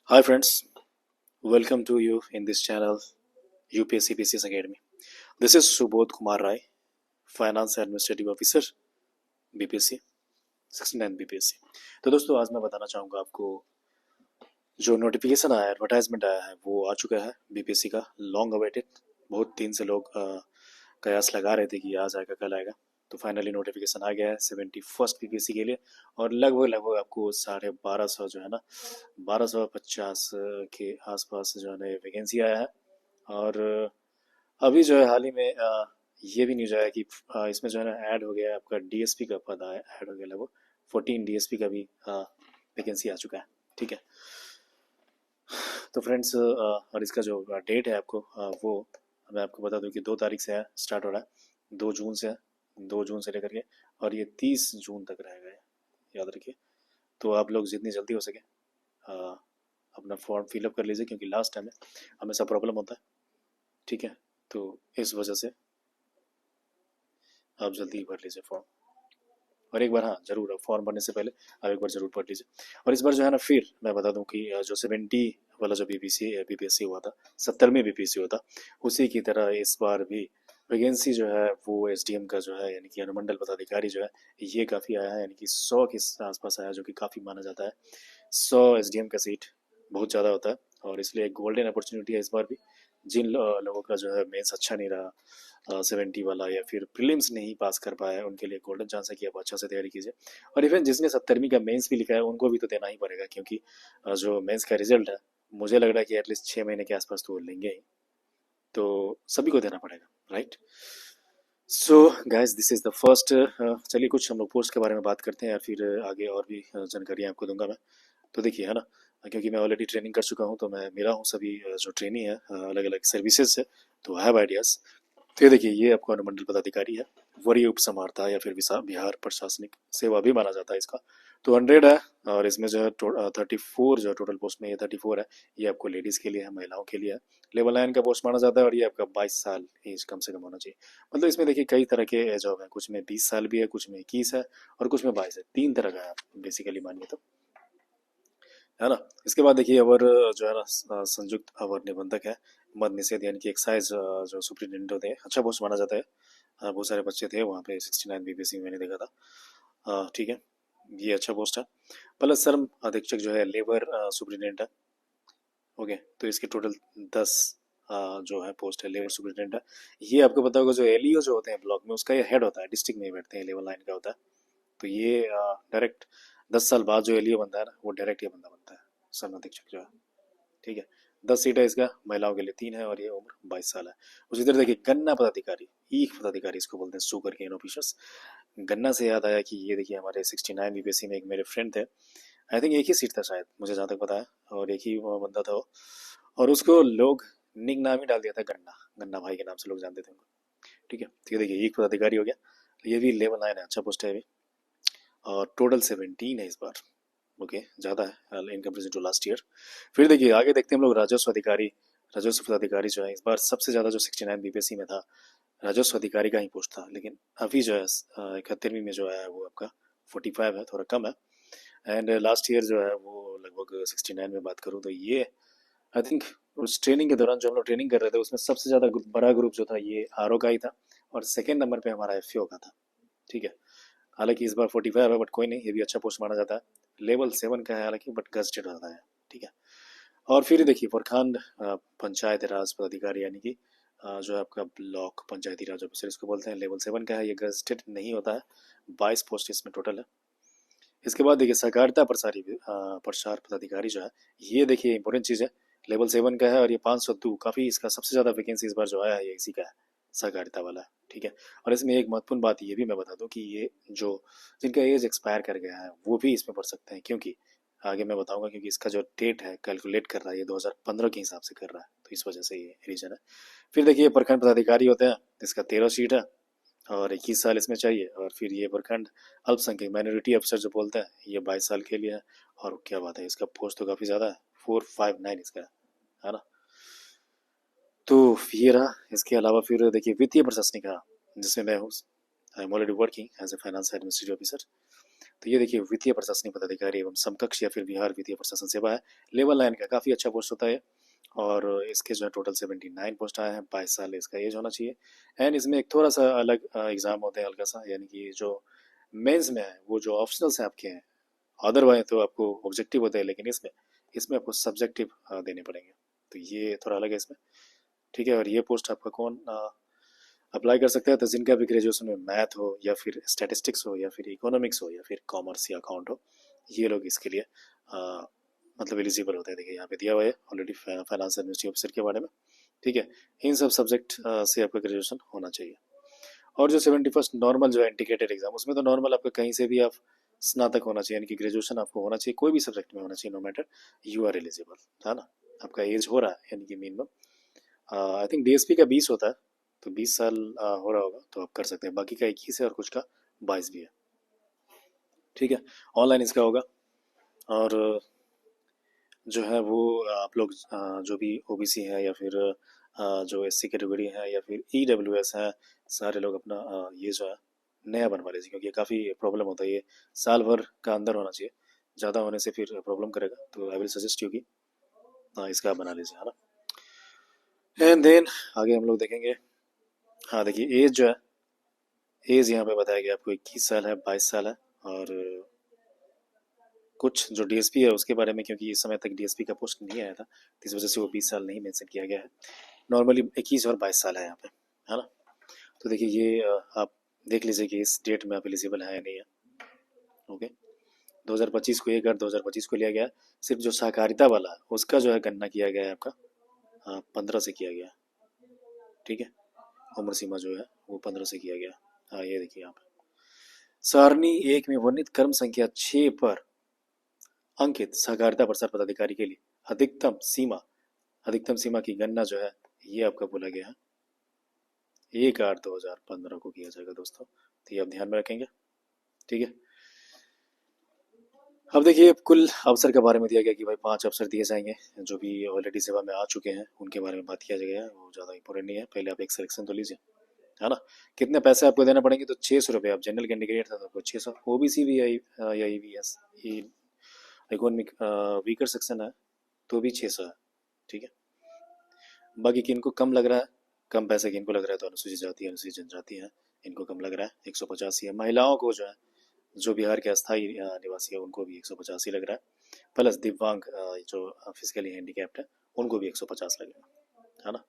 Hi friends, welcome to you in this channel UPSC PCS Academy. This is Subodh Kumar Rai, Finance Administrative Officer BPSC 69 BPSC। तो दोस्तों आज मैं बताना चाहूँगा आपको जो नोटिफिकेशन आया है, एडवर्टाइजमेंट आया है वो आ चुका है बीपीएससी का, लॉन्ग अवेटेड। बहुत दिन से लोग कयास लगा रहे थे कि आज आएगा कल आएगा, तो फाइनली नोटिफिकेशन आ गया है 71st बीपीएससी के लिए। और लगभग लगभग आपको 1250 जो है ना 1250 के आसपास जो है ना वैकेंसी आया है। और अभी जो है हाल ही में ये भी न्यूज आया कि इसमें जो है ना ऐड हो गया है, आपका डीएसपी का पद ऐड हो गया, लगभग 14 डीएसपी का भी वैकेंसी आ चुका है। ठीक है, तो फ्रेंड्स और इसका जो डेट है आपको वो मैं आपको बता दूं कि 2 तारीख से स्टार्ट हो रहा है, 2 जून से 2 जून से लेकर के, और ये 30 जून तक रहेगा, याद रखिए। तो आप लोग जितनी जल्दी हो सके अपना फॉर्म फिलअप कर लीजिए, क्योंकि लास्ट टाइम में हमेशा प्रॉब्लम होता है। ठीक है, तो इस वजह से आप जल्दी भर लीजिए फॉर्म। और एक बार हाँ जरूर फॉर्म भरने से पहले आप एक बार जरूर पढ़ लीजिए। और इस बार जो है ना फिर मैं बता दूं कि जो 70 वाला जो बीपीएससी हुआ था, 70 में बीपीएससी हुआ था, उसी की तरह इस बार भी वैकेंसी जो है वो एसडीएम का जो है यानी कि अनुमंडल पदाधिकारी जो है ये काफ़ी आया है, यानी कि 100 के आसपास आया, जो कि काफ़ी माना जाता है। 100 एसडीएम का सीट बहुत ज़्यादा होता है, और इसलिए एक गोल्डन अपॉर्चुनिटी है इस बार भी। जिन लोगों का जो है मेंस अच्छा नहीं रहा, 70 वाला, या फिर प्रीलिम्स नहीं पास कर पाया, उनके लिए गोल्डन चांस है कि आप अच्छा से तैयारी कीजिए। और इवन जिसने 70वीं का मेंस भी लिखा है उनको भी तो देना ही पड़ेगा, क्योंकि जो मेंस का रिजल्ट है मुझे लग रहा है कि एटलीस्ट 6 महीने के आसपास तो वो लेंगे ही, तो सभी को देना पड़ेगा, right. So guys this is the first. चलिए कुछ हम लोग पोस्ट के बारे में बात करते हैं, या फिर आगे और भी जानकारी आपको दूंगा मैं। तो देखिए है ना, क्योंकि मैं ऑलरेडी ट्रेनिंग कर चुका हूँ, तो मैं मेरा हूँ सभी जो ट्रेनी है अलग अलग सर्विसेज से, तो आई हैव आइडियाज़। तो ये देखिए, ये आपको अनुमंडल पदाधिकारी है, वरीय उप समाहर्ता या फिर बिहार प्रशासनिक सेवा भी माना जाता है इसका। तो 100 है, और इसमें जो है 34 जो टोटल पोस्ट में, ये 34 है, ये आपको लेडीज़ के लिए है, महिलाओं के लिए है। लेवल 9 का पोस्ट माना जाता है, और ये आपका 22 साल एज कम से कम होना चाहिए। मतलब इसमें देखिए कई तरह के जॉब है, कुछ में 20 साल भी है, कुछ में 21 है, और कुछ में 22 है, 3 तरह का है बेसिकली मानिए तो, है ना। इसके बाद देखिए अवर जो है ना संयुक्त अवर निबंधक है, मद निषेध यानी कि एक्साइज जो सुप्रिटेंडेंट होते हैं, अच्छा पोस्ट माना जाता है। बहुत सारे बच्चे थे वहाँ पे 69 बीपीएससी में मैंने देखा था। ठीक है, ये अच्छा पोस्ट है। प्लस श्रम अधीक्षक जो है लेबर सुप्रिटेंडेंट है। ओके, तो इसके टोटल 10 जो है पोस्ट है लेबर सुप्रिटेंडेंट है। ये आपको पता होगा जो एलईओ जो होते हैं ब्लॉक में, उसका ये हेड होता है, डिस्ट्रिक्ट में ही बैठते हैं, लेवल 9 का होता है। तो ये डायरेक्ट 10 साल बाद जो एलईओ बनता है ना, वो डायरेक्ट ये बंदा बनता है, श्रम अधीक्षक जो है। ठीक है, 10 सीट है इसका, महिलाओं के लिए 3 है, और ये उम्र 22 साल है। उसी तरह देखिए गन्ना पदाधिकारी, ईख पदाधिकारी इसको बोलते हैं, सुगर केन ऑफिसर्स। गन्ना से याद आया कि ये देखिए हमारे 69 बीपीएससी में एक मेरे फ्रेंड थे, आई थिंक एक ही सीट था शायद, मुझे जहाँ तक पता है, और एक ही वो बंदा था वो, और उसको लोग निक नाम ही डाल दिया था गन्ना, गन्ना भाई के नाम से लोग जानते थे उनको। ठीक है, तो ये देखिए ईख पदाधिकारी हो गया, ये भी लेवल 9 है, अच्छा पोस्ट है अभी। और टोटल 17 है इस बार, ओके ज़्यादा है in comparison to last year. फिर देखिए आगे देखते हैं हम लोग राजस्व अधिकारी। राजस्व पदाधिकारी जो है इस बार सबसे ज़्यादा जो 69 बीपीएससी में था, राजस्व अधिकारी का ही पोस्ट था। लेकिन अभी जो है 71वीं में जो है वो आपका 45 है, थोड़ा कम है। एंड लास्ट ईयर जो है वो लगभग 69 में बात करूँ तो ये आई थिंक उस ट्रेनिंग के दौरान जो हम लोग ट्रेनिंग कर रहे थे उसमें सबसे ज़्यादा बड़ा ग्रुप जो था ये आरओ का ही था, और सेकेंड नंबर पे हमारा एफओ का था। ठीक है, हालांकि इस बार 45 है, बट कोई नहीं, ये भी अच्छा पोस्ट माना जाता है। लेवल 7 का है हालांकि, बट गजटेड होता है। ठीक है, और फिर देखिए प्रखंड पंचायत राज पदाधिकारी यानी कि जो है आपका ब्लॉक पंचायती राज ऑफिसर इसको बोलते हैं, लेवल 7 का है, ये गजटेड नहीं होता है। 22 पोस्ट इसमें टोटल है। इसके बाद देखिए सहकारिता प्रसार पदाधिकारी जो है, ये देखिए इंपॉर्टेंट चीज़ है, लेवल 7 का है, और ये 502, काफ़ी इसका सबसे ज़्यादा वैकेंसी इस बार जो आया है ये इसी का है, सहकारिता वाला है। ठीक है, और इसमें एक महत्वपूर्ण बात ये भी मैं बता दूं कि ये जो जिनका एज एक्सपायर कर गया है वो भी इसमें पढ़ सकते हैं, क्योंकि आगे मैं बताऊंगा, क्योंकि इसका जो डेट है कैलकुलेट कर रहा है ये 2015 के हिसाब से कर रहा है, तो इस वजह से ये रीजन है। फिर देखिए प्रखंड पदाधिकारी होते हैं, इसका 13 सीट है, और 21 साल इसमें चाहिए। और फिर ये प्रखंड अल्पसंख्यक माइनॉरिटी अफसर जो बोलते हैं, ये 22 साल के लिए है। और क्या बात है, इसका पोस्ट तो काफ़ी ज़्यादा है, 459 इसका है ना। तो ये रहा। इसके अलावा फिर देखिए वित्तीय प्रशासनिक का, जिसमें मैं हूँ, I am already working as a finance administrative officer. तो ये देखिए वित्तीय प्रशासनिक पदाधिकारी एवं समकक्ष या फिर बिहार वित्तीय प्रशासन सेवा है, लेवल 9 का काफ़ी अच्छा पोस्ट होता है। और इसके जो है टोटल 79 पोस्ट आए हैं, 22 साल इसका एज होना चाहिए। एंड इसमें एक थोड़ा सा अलग एग्जाम होता है हल्का सा, यानी कि जो मेंस में है वो जो ऑप्शनल्स हैं आपके हैं, अदरवाइज तो आपको ऑब्जेक्टिव होता है, लेकिन इसमें इसमें आपको सब्जेक्टिव देने पड़ेंगे, तो ये थोड़ा अलग है इसमें। ठीक है, और ये पोस्ट आपका कौन अप्लाई कर सकते हैं? तो जिनका भी ग्रेजुएशन में मैथ हो या फिर स्टैटिस्टिक्स हो या फिर इकोनॉमिक्स हो या फिर कॉमर्स या अकाउंट हो, ये लोग इसके लिए मतलब एलिजिबल होते हैं। देखिए यहाँ पे दिया हुआ है ऑलरेडी फाइनेंस एडमिनिस्ट्रेटिव ऑफिसर के बारे में। ठीक है, इन सब सब्जेक्ट से आपका ग्रेजुएशन होना चाहिए। और जो 71st नॉर्मल जो है इंटीग्रेटेड एग्जाम, उसमें तो नॉर्मल आपका कहीं से भी आप स्नातक होना चाहिए, यानी कि ग्रेजुएशन आपको होना चाहिए, कोई भी सब्जेक्ट में होना चाहिए, no matter you are eligible, है ना। आपका एज हो रहा है यानी कि मिनिमम आई थिंक डीएसपी का 20 होता है, तो 20 साल हो रहा होगा तो आप कर सकते हैं। बाकी का 21 है और कुछ का 22 भी है। ठीक है, ऑनलाइन इसका होगा। और जो है वो आप लोग जो भी ओबीसी है या फिर जो एससी कैटेगरी है या फिर ईडब्ल्यूएस है, सारे लोग अपना ये जो है नया बनवा लीजिए, क्योंकि ये काफ़ी प्रॉब्लम होता है। ये साल भर का अंदर होना चाहिए, ज़्यादा होने से फिर प्रॉब्लम करेगा, तो आई विल सजेस्ट यू कि इसका आप बना लीजिए, है ना। एंड देन आगे हम लोग देखेंगे। हाँ देखिए एज जो है, एज यहाँ पे बताया गया आपको 21 साल है, 22 साल है। और कुछ जो डीएसपी है उसके बारे में, क्योंकि इस समय तक डीएसपी का पोस्ट नहीं आया था, तो इस वजह से वो 20 साल नहीं मेंशन किया गया है। नॉर्मली 21 और 22 साल है यहाँ पे, है ना। तो देखिए ये आप देख लीजिए कि इस डेट में आप एलिजिबल है या नहीं है। ओके, 2025 को, 1/8/2025 को लिया गया। सिर्फ जो सहकारिता वाला है उसका जो है गणना किया गया है आपका 15 से किया गया। ठीक है, उम्र सीमा जो है वो 15 से किया गया। हाँ ये देखिए यहाँ पे सारणी 1 में वर्णित क्रम संख्या 6 पर अंकित सहकारिता प्रसार पदाधिकारी के लिए अधिकतम सीमा की गणना जो है ये आपका बोला गया है 1/8/2015 को किया जाएगा दोस्तों, तो ये आप ध्यान में रखेंगे। ठीक है, अब देखिए कुल अवसर के बारे में दिया गया कि भाई 5 अवसर दिए जाएंगे, जो भी ऑलरेडी सेवा में आ चुके हैं उनके बारे में बात किया गया है, वो ज़्यादा इंपॉर्टेंट नहीं है। पहले आप एक सिलेक्शन तो लीजिए, है ना। कितने पैसे आपको देने पड़ेंगे? तो 600 रुपये। आप जनरल कैंडिडेट था तो आपको 600, ओबीसी भी आई या ईवीएस इकोनॉमिक वीकर सेक्शन है तो भी 600 है। ठीक है, बाकी किनको कम लग रहा है, कम पैसे किनको लग रहा है, तो अनुसूचित जाति अनुसूचित जनजाति है, इनको कम लग रहा है 185 है। महिलाओं को जो है, जो बिहार के अस्थायी निवासी है उनको भी 185 लग रहा है, प्लस दिव्यांग जो फिजिकली हैंडीकैप्ड है उनको भी 150 लगेगा, है ना।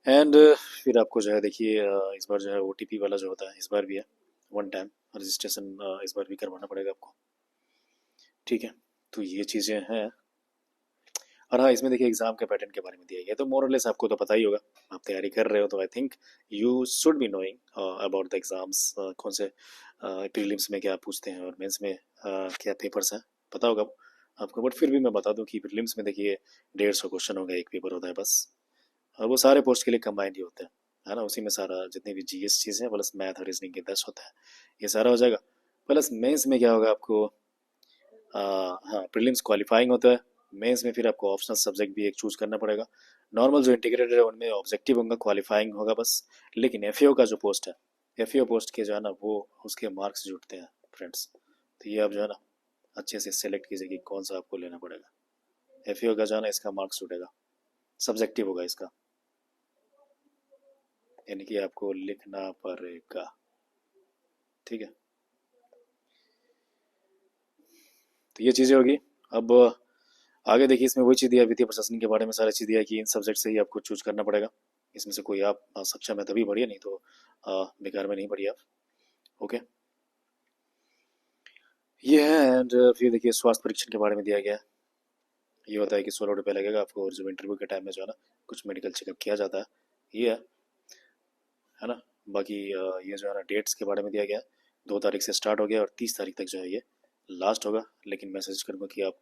एंड फिर आपको जो है देखिए इस बार जो है ओटीपी वाला जो होता है इस बार भी है, वन टाइम रजिस्ट्रेशन इस बार भी करवाना पड़ेगा आपको। ठीक है, तो ये चीज़ें हैं। और हाँ इसमें देखिए एग्जाम के पैटर्न के बारे में दिया गया है, तो मोर और लेस आपको तो पता ही होगा, आप तैयारी कर रहे हो तो I think you should be knowing about the exams, कौन से प्रीलिम्स में क्या पूछते हैं और मेंस में क्या पेपर्स हैं, पता होगा आपको। बट फिर भी मैं बता दूं कि प्रीलिम्स में देखिए 150 क्वेश्चन होगा, एक पेपर होता है बस। वो सारे पोस्ट के लिए कंबाइंड ही होते हैं, है ना। उसी में सारा जितनी भी जीएस चीज़ें प्लस मैथ और रीजनिंग के 10 होता है, ये सारा हो जाएगा। प्लस मेंस में क्या होगा आपको, हाँ प्रीलिम्स क्वालिफाइंग होता है, मेंस में फिर आपको ऑप्शनल सब्जेक्ट भी एक चूज करना पड़ेगा। नॉर्मल जो इंटीग्रेटेड है उनमें ऑब्जेक्टिव होगा, क्वालिफाइंग होगा बस। लेकिन एफएओ का जो पोस्ट है, एफएओ पोस्ट के जो है ना वो उसके मार्क्स जुटते हैं फ्रेंड्स, तो ये आप जो है ना अच्छे से सेलेक्ट कीजिए कि कौन सा आपको लेना पड़ेगा। एफएओ का जो है ना इसका मार्क्स जुटेगा, सब्जेक्टिव होगा इसका, यानी कि आपको लिखना पड़ेगा। ठीक है, तो ये चीज़ें होगी। अब आगे देखिए इसमें वही चीज़ दिया है, वित्तीय प्रशासन के बारे में सारी चीज़ दिया है कि इन सब्जेक्ट से ही आपको चूज करना पड़ेगा। इसमें से कोई आप सक्षम है तभी पढ़िए, नहीं तो बेकार में नहीं पढ़िए आप। ओके, ये है। एंड फिर देखिए स्वास्थ्य परीक्षण के बारे में दिया गया है। ये होता है कि 16 रुपये लगेगा आपको, और जो इंटरव्यू के टाइम में जो है ना कुछ मेडिकल चेकअप किया जाता है, ये है ना। बाकी ये जो है ना डेट्स के बारे में दिया गया है, 2 तारीख से स्टार्ट हो गया और 30 तारीख तक जो है ये लास्ट होगा। लेकिन मैं सजेस्ट करूँगा कि आप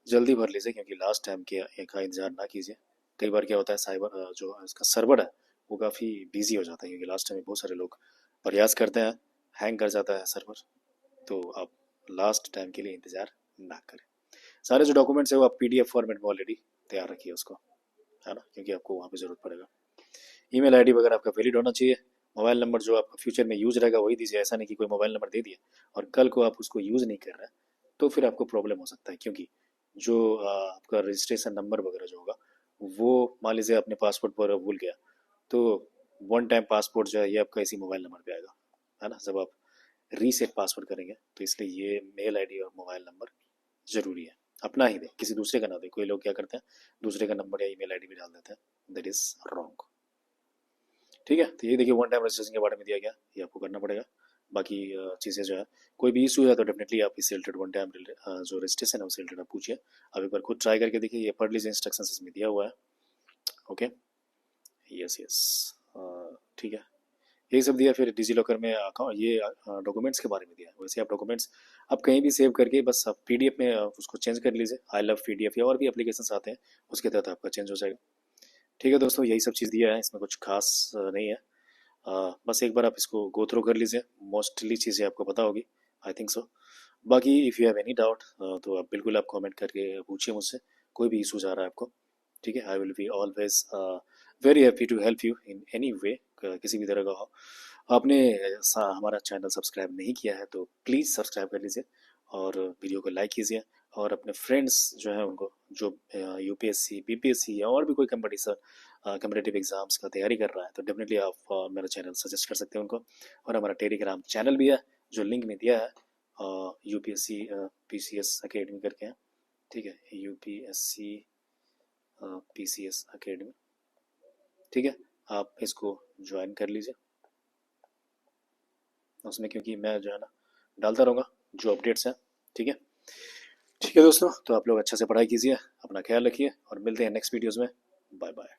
जल्दी भर लीजिए, क्योंकि लास्ट टाइम के का इंतजार ना कीजिए। कई बार क्या होता है साइबर जो इसका सर्वर है वो काफ़ी बिजी हो जाता है, क्योंकि लास्ट टाइम में बहुत सारे लोग प्रयास करते हैं, हैंग कर जाता है सर्वर। तो आप लास्ट टाइम के लिए इंतज़ार ना करें। सारे जो डॉक्यूमेंट्स है वो आप पीडीएफ फॉर्मेट में ऑलरेडी तैयार रखिए उसको, है ना, क्योंकि आपको वहाँ पे ज़रूरत पड़ेगा। ईमेल आईडी वगैरह आपका वैलिड होना चाहिए, मोबाइल नंबर जो आपका फ्यूचर में यूज रहेगा वही दीजिए। ऐसा नहीं कि कोई मोबाइल नंबर दे दिया और कल को आप उसको यूज़ नहीं कर रहे हैं तो फिर आपको प्रॉब्लम हो सकता है, क्योंकि जो आपका रजिस्ट्रेशन नंबर वगैरह जो होगा वो मान लीजिए अपने पासपोर्ट पर भूल गया, तो वन टाइम पासपोर्ट जो है ये आपका इसी मोबाइल नंबर पे आएगा, है ना, जब आप रीसेट पासवर्ड करेंगे। तो इसलिए ये मेल आईडी और मोबाइल नंबर ज़रूरी है। अपना ही दें, किसी दूसरे का ना दें। कोई लोग क्या करते हैं, दूसरे का नंबर या ईमेल आईडी भी डाल देते हैं, दैट इज़ रॉन्ग। ठीक है, तो ये देखिए वन टाइम रजिस्ट्रेशन के बारे में दिया गया, ये आपको करना पड़ेगा। बाकी चीज़ें जो है, कोई भी इशू है तो डेफिनेटली आप इससे रिलेटेड वन टाइम जो रजिस्ट्रेशन है उससे रिलेटेड आप पूछिए। आप एक बार खुद ट्राई करके देखिए, ये पढ़ लीजिए, इंस्ट्रक्शन इसमें दिया हुआ है। ओके, यस यस, ठीक है। यही सब दिया। फिर डिजी लॉकर में अकाउंट, ये डॉक्यूमेंट्स के बारे में दिया है। वैसे आप डॉक्यूमेंट्स आप कहीं भी सेव करके बस आप पीडीएफ में उसको चेंज कर लीजिए। आई लव पीडीएफ या और भी एप्लीकेशन आते हैं, उसके तहत आपका चेंज हो जाएगा। ठीक है दोस्तों, यही सब चीज़ दिया है, इसमें कुछ खास नहीं है। बस एक बार आप इसको गो थ्रू कर लीजिए, मोस्टली चीज़ें आपको पता होगी, आई थिंक सो। बाकी if you have any doubt तो आप बिल्कुल आप कमेंट करके पूछिए मुझसे, कोई भी इशूज आ रहा है आपको। ठीक है, I will be always very happy to help you in any way, किसी भी तरह का हो। आपने हमारा चैनल सब्सक्राइब नहीं किया है तो प्लीज़ सब्सक्राइब कर लीजिए और वीडियो को लाइक कीजिए। और अपने फ्रेंड्स जो हैं उनको, जो यूपीएससी बीपीएससी या और भी कोई कम्पिटेटिव एग्जाम्स का तैयारी कर रहा है, तो डेफिनेटली आप मेरा चैनल सजेस्ट कर सकते हैं उनको। और हमारा टेलीग्राम चैनल भी है जो लिंक में दिया है, यूपीएससी पीसीएस अकेडमी करके हैं। ठीक है, यूपीएससी पीसीएस अकेडमी। ठीक है, आप इसको ज्वाइन कर लीजिए उसमें, क्योंकि मैं जो है ना डालता रहूँगा जो अपडेट्स हैं। ठीक है, ठीक है दोस्तों, तो आप लोग अच्छा से पढ़ाई कीजिए, अपना ख्याल रखिए और मिलते हैं नेक्स्ट वीडियोज़ में। Bye bye.